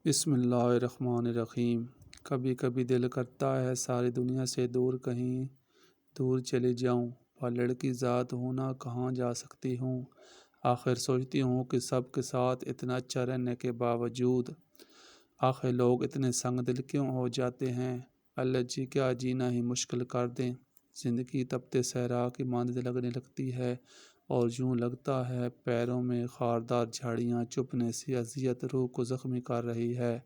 بسم اللہ الرحمن الرحیم۔ کبھی کبھی دل کرتا ہے ساری دنیا سے دور کہیں دور چلے جاؤں، پر لڑکی ذات ہونا کہاں جا سکتی ہوں۔ آخر سوچتی ہوں کہ سب کے ساتھ اتنا اچھا رہنے کے باوجود آخر لوگ اتنے سنگ دل کیوں ہو جاتے ہیں۔ اللہ جی کیا جینا ہی مشکل کر دیں۔ زندگی تپتے صحرا کی مانند لگنے لگتی ہے اور یوں لگتا ہے پیروں میں خاردار جھاڑیاں چپنے سے اذیت روح کو زخمی کر رہی ہے۔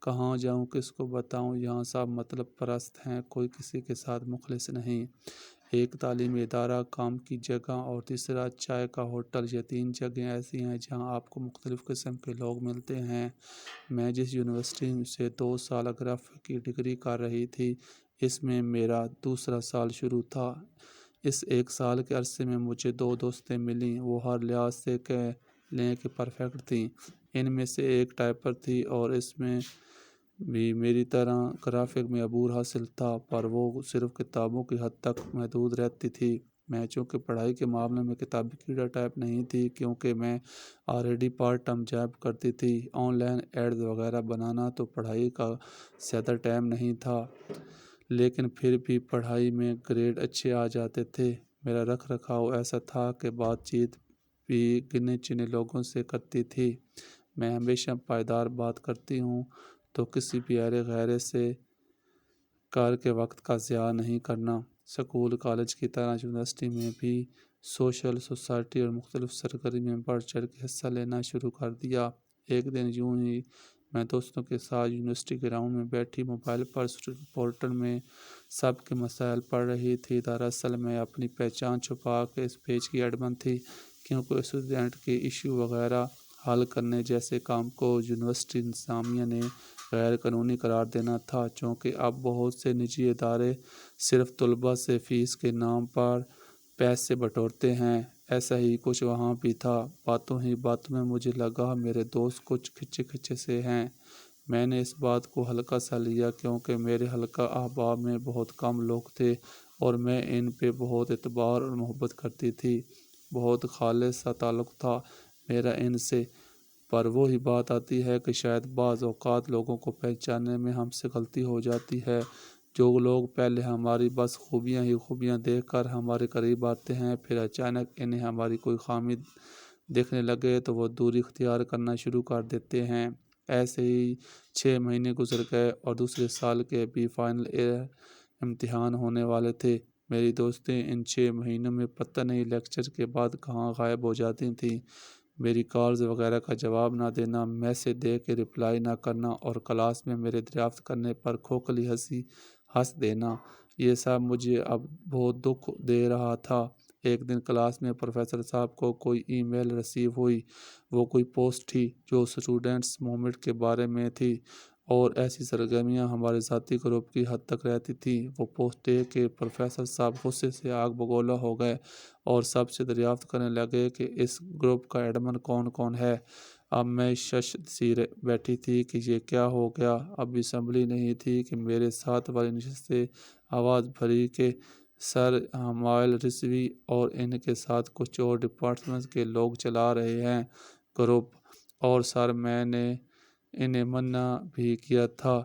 کہاں جاؤں، کس کو بتاؤں، یہاں سب مطلب پرست ہیں، کوئی کسی کے ساتھ مخلص نہیں۔ ایک تعلیمی ادارہ، کام کی جگہ اور تیسرا چائے کا ہوٹل، یہ تین جگہیں ایسی ہیں جہاں آپ کو مختلف قسم کے لوگ ملتے ہیں۔ میں جس یونیورسٹی سے 2 سال گرافک کی ڈگری کر رہی تھی، اس میں میرا دوسرا سال شروع تھا۔ اس 1 سال کے عرصے میں مجھے 2 دوستیں ملیں، وہ ہر لحاظ سے کہہ لیں کہ پرفیکٹ تھیں۔ ان میں سے ایک ٹائپر تھی اور اس میں بھی میری طرح گرافک میں عبور حاصل تھا، پر وہ صرف کتابوں کی حد تک محدود رہتی تھی۔ میں چونکہ پڑھائی کے معاملے میں کتابی کیڑا ٹائپ نہیں تھی، کیونکہ میں آلریڈی پارٹ ٹائم جاب کرتی تھی۔ آن لائن ایڈز وغیرہ بنانا تو پڑھائی کا زیادہ ٹائم نہیں تھا، لیکن پھر بھی پڑھائی میں گریڈ اچھے آ جاتے تھے۔ میرا رکھ رکھاؤ ایسا تھا کہ بات چیت بھی گنے چنے لوگوں سے کرتی تھی۔ میں ہمیشہ پائیدار بات کرتی ہوں تو کسی بھی ارے غیرے سے کار کے وقت کا ضیاع نہیں کرنا۔ سکول کالج کی طرح یونیورسٹی میں بھی سوشل سوسائٹی اور مختلف سرگرمیوں میں بڑھ چڑھ کے حصہ لینا شروع کر دیا۔ ایک دن یوں ہی میں دوستوں کے ساتھ یونیورسٹی گراؤنڈ میں بیٹھی موبائل پر اسٹوڈنٹ پورٹل میں سب کے مسائل پڑھ رہی تھی۔ دراصل میں اپنی پہچان چھپا کے اس پیج کی ایڈمن تھی، کیونکہ اسٹوڈنٹ کے ایشو وغیرہ حل کرنے جیسے کام کو یونیورسٹی انتظامیہ نے غیر قانونی قرار دینا تھا۔ چونکہ اب بہت سے نجی ادارے صرف طلباء سے فیس کے نام پر پیسے بٹورتے ہیں، ایسا ہی کچھ وہاں بھی تھا۔ باتوں ہی باتوں میں مجھے لگا میرے دوست کچھ کھچے کھچے سے ہیں۔ میں نے اس بات کو ہلکا سا لیا، کیونکہ میرے حلقہ احباب میں بہت کم لوگ تھے اور میں ان پہ بہت اعتبار اور محبت کرتی تھی۔ بہت خالص سا تعلق تھا میرا ان سے۔ پر وہی بات آتی ہے کہ شاید بعض اوقات لوگوں کو پہچاننے میں ہم سے غلطی ہو جاتی ہے۔ جو لوگ پہلے ہماری بس خوبیاں ہی خوبیاں دیکھ کر ہمارے قریب آتے ہیں، پھر اچانک انہیں ہماری کوئی خامی دیکھنے لگے تو وہ دوری اختیار کرنا شروع کر دیتے ہیں۔ ایسے ہی 6 مہینے گزر گئے اور دوسرے سال کے بھی فائنل ایئر امتحان ہونے والے تھے۔ میری دوستیں ان 6 مہینوں میں پتہ نہیں لیکچر کے بعد کہاں غائب ہو جاتی تھیں۔ میری کالز وغیرہ کا جواب نہ دینا، میسج دیکھ کے رپلائی نہ کرنا اور کلاس میں میرے دریافت کرنے پر کھوکھلی ہنسی ہنس دینا، یہ سب مجھے اب بہت دکھ دے رہا تھا۔ ایک دن کلاس میں پروفیسر صاحب کو کوئی ای میل رسیو ہوئی۔ وہ کوئی پوسٹ تھی جو اسٹوڈنٹس موومنٹ کے بارے میں تھی اور ایسی سرگرمیاں ہمارے ذاتی گروپ کی حد تک رہتی تھیں۔ وہ پوسٹ دیکھ کے پروفیسر صاحب غصے سے آگ بگولا ہو گئے اور سب سے دریافت کرنے لگے کہ اس گروپ کا ایڈمن کون کون ہے۔ اب میں شش سی بیٹھی تھی کہ یہ کیا ہو گیا۔ اب اسمبلی نہیں تھی کہ میرے ساتھ والی نشست سے آواز بھری کہ سر حمائل رضوی اور ان کے ساتھ کچھ اور ڈپارٹمنٹ کے لوگ چلا رہے ہیں گروپ، اور سر میں نے انہیں منع بھی کیا تھا،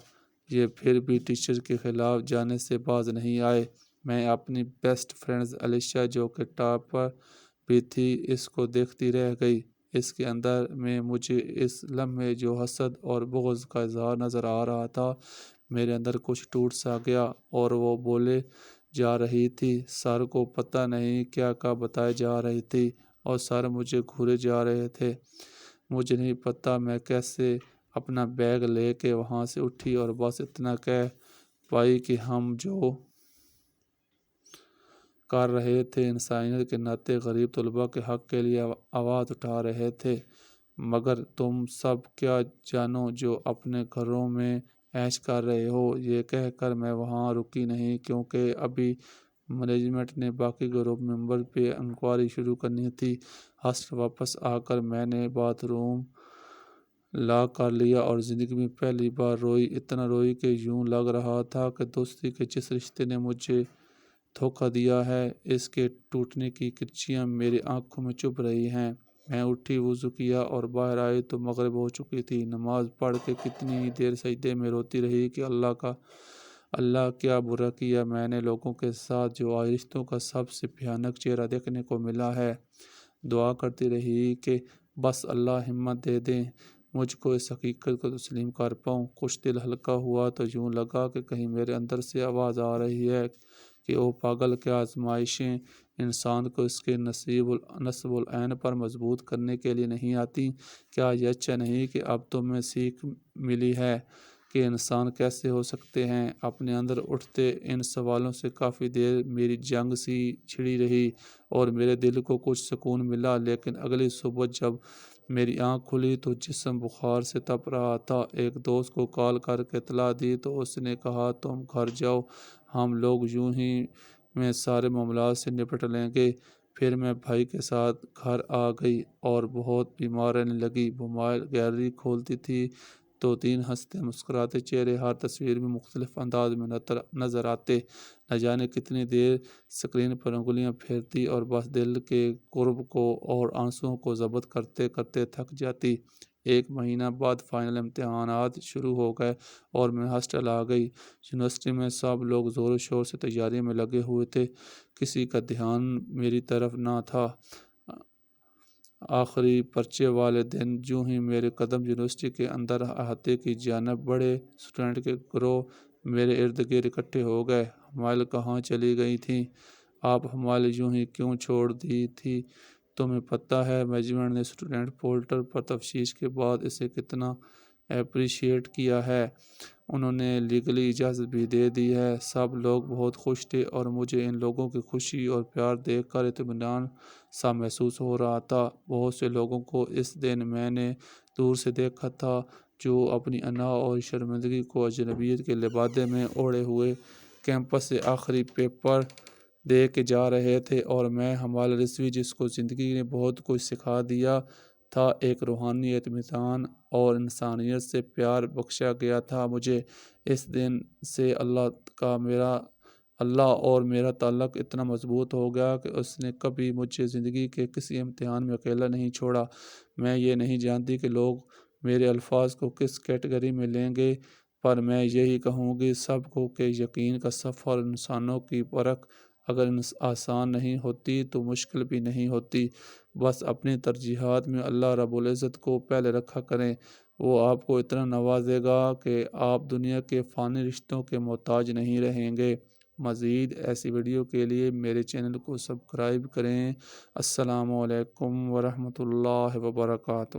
یہ پھر بھی ٹیچر کے خلاف جانے سے باز نہیں آئے۔ میں اپنی بیسٹ فرینڈ علیشا، جو کہ ٹاپر بھی تھی، اس کو دیکھتی رہ گئی۔ اس کے اندر میں مجھے اس لمحے جو حسد اور بغض کا اظہار نظر آ رہا تھا، میرے اندر کچھ ٹوٹ سا گیا اور وہ بولے جا رہی تھی۔ سر کو پتہ نہیں کیا کیا بتائے جا رہی تھی اور سر مجھے گھورے جا رہے تھے۔ مجھے نہیں پتہ میں کیسے اپنا بیگ لے کے وہاں سے اٹھی اور بس اتنا کہہ پائی کہ ہم جو کر رہے تھے انسانیت کے ناطے غریب طلباء کے حق کے لیے آواز اٹھا رہے تھے، مگر تم سب کیا جانو جو اپنے گھروں میں عیش کر رہے ہو۔ یہ کہہ کر میں وہاں رکی نہیں، کیونکہ ابھی مینجمنٹ نے باقی گروپ ممبر پہ انکوائری شروع کرنی تھی۔ ہاسٹل واپس آ کر میں نے باتھ روم لاک کر لیا اور زندگی میں پہلی بار روئی، اتنا روئی کہ یوں لگ رہا تھا کہ دوستی کے جس رشتے نے مجھے دھوکہ دیا ہے، اس کے ٹوٹنے کی کرچیاں میری آنکھوں میں چبھ رہی ہیں۔ میں اٹھی، وضو کیا اور باہر آئی تو مغرب ہو چکی تھی۔ نماز پڑھ کے کتنی ہی دیر سجدے میں روتی رہی کہ اللہ کیا برا کیا میں نے لوگوں کے ساتھ جو آج رشتوں کا سب سے بھیانک چہرہ دیکھنے کو ملا ہے۔ دعا کرتی رہی کہ بس اللہ ہمت دے دیں، مجھ کو اس حقیقت کو تسلیم کر پاؤں۔ کچھ دل ہلکا ہوا تو یوں لگا کہ کہیں میرے اندر سے آواز آ رہی ہے کہ او پاگل، کیا آزمائشیں انسان کو اس کے نصب العین پر مضبوط کرنے کے لیے نہیں آتی؟ کیا یہ اچھا نہیں کہ اب تمہیں سیکھ ملی ہے کہ انسان کیسے ہو سکتے ہیں؟ اپنے اندر اٹھتے ان سوالوں سے کافی دیر میری جنگ سی چھڑی رہی اور میرے دل کو کچھ سکون ملا، لیکن اگلی صبح جب میری آنکھ کھلی تو جسم بخار سے تپ رہا تھا۔ ایک دوست کو کال کر کے اطلاع دی تو اس نے کہا تم گھر جاؤ، ہم لوگ یوں ہی میں سارے معاملات سے نپٹ لیں گے۔ پھر میں بھائی کے ساتھ گھر آ گئی اور بہت بیمار رہنے لگی۔ موبائل گیلری کھولتی تھی تو 3 ہنستے مسکراتے چہرے ہر تصویر میں مختلف انداز میں نظر آتے۔ نہ جانے کتنی دیر اسکرین پر انگلیاں پھیرتی اور بس دل کے قرب کو اور آنسوؤں کو ضبط کرتے کرتے تھک جاتی۔ 1 مہینہ بعد فائنل امتحانات شروع ہو گئے اور میں ہاسٹل آ گئی۔ یونیورسٹی میں سب لوگ زور و شور سے تیاری میں لگے ہوئے تھے، کسی کا دھیان میری طرف نہ تھا۔ آخری پرچے والے دن جو ہی میرے قدم یونیورسٹی کے اندر احاطے کی جانب بڑھے، اسٹوڈنٹ کے گروہ میرے ارد گرد اکٹھے ہو گئے۔ ہمائل کہاں چلی گئی تھی آپ؟ ہمائل یوں ہی کیوں چھوڑ دی تھی؟ تمہیں پتہ ہے مینجمنٹ نے اسٹوڈنٹ پورٹل پر تفتیش کے بعد اسے کتنا اپریشیٹ کیا ہے؟ انہوں نے لیگلی اجازت بھی دے دی ہے۔ سب لوگ بہت خوش تھے اور مجھے ان لوگوں کی خوشی اور پیار دیکھ کر اطمینان سا محسوس ہو رہا تھا۔ بہت سے لوگوں کو اس دن میں نے دور سے دیکھا تھا جو اپنی انا اور شرمندگی کو اجنبیت کے لبادے میں اوڑھے ہوئے کیمپس سے آخری پیپر دے کے جا رہے تھے، اور میں ہمائل رضوی، جس کو زندگی نے بہت کچھ سکھا دیا تھا، ایک روحانی اطمینان اور انسانیت سے پیار بخشا گیا تھا۔ مجھے اس دن سے اللہ اور میرا تعلق اتنا مضبوط ہو گیا کہ اس نے کبھی مجھے زندگی کے کسی امتحان میں اکیلا نہیں چھوڑا۔ میں یہ نہیں جانتی کہ لوگ میرے الفاظ کو کس کیٹیگری میں لیں گے، پر میں یہی کہوں گی سب کو کہ یقین کا سفر، انسانوں کی پرکھ اگر آسان نہیں ہوتی تو مشکل بھی نہیں ہوتی۔ بس اپنی ترجیحات میں اللہ رب العزت کو پہلے رکھا کریں، وہ آپ کو اتنا نوازے گا کہ آپ دنیا کے فانی رشتوں کے محتاج نہیں رہیں گے۔ مزید ایسی ویڈیو کے لیے میرے چینل کو سبسکرائب کریں۔ السلام علیکم ورحمۃ اللہ وبرکاتہ۔